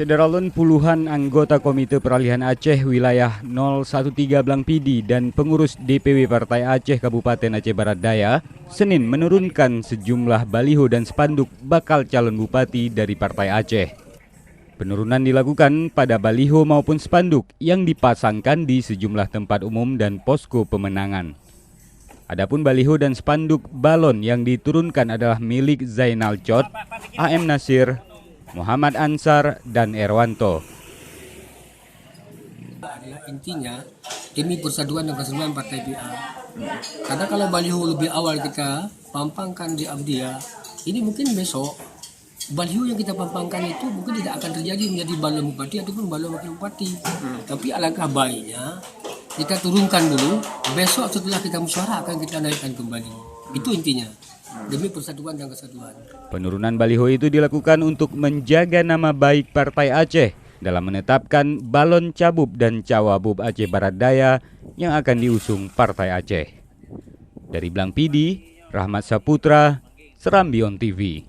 Sederalun puluhan anggota Komite Peralihan Aceh Wilayah 013 Blangpidi dan pengurus DPW Partai Aceh Kabupaten Aceh Barat Daya Senin menurunkan sejumlah baliho dan spanduk bakal calon bupati dari Partai Aceh. Penurunan dilakukan pada baliho maupun spanduk yang dipasangkan di sejumlah tempat umum dan posko pemenangan. Adapun baliho dan spanduk balon yang diturunkan adalah milik Zainal Chot, AM Nasir, Muhammad Ansar, dan Erwanto. Intinya demi persatuan dan kesatuan Partai PA. Karena kalau baliho lebih awal kita pampangkan di Abdia, ini mungkin besok baliho yang kita pampangkan itu mungkin tidak akan terjadi menjadi balon bupati ataupun balon wakil bupati. Tapi alangkah baiknya kita turunkan dulu, besok setelah kita musyawarah akan kita naikkan kembali. Itu intinya. Demi persatuan dan kesatuan. Penurunan baliho itu dilakukan untuk menjaga nama baik Partai Aceh dalam menetapkan balon cabub dan cawabub Aceh Barat Daya yang akan diusung Partai Aceh. Dari Blangpidi, Rahmat Saputra, Serambi On TV.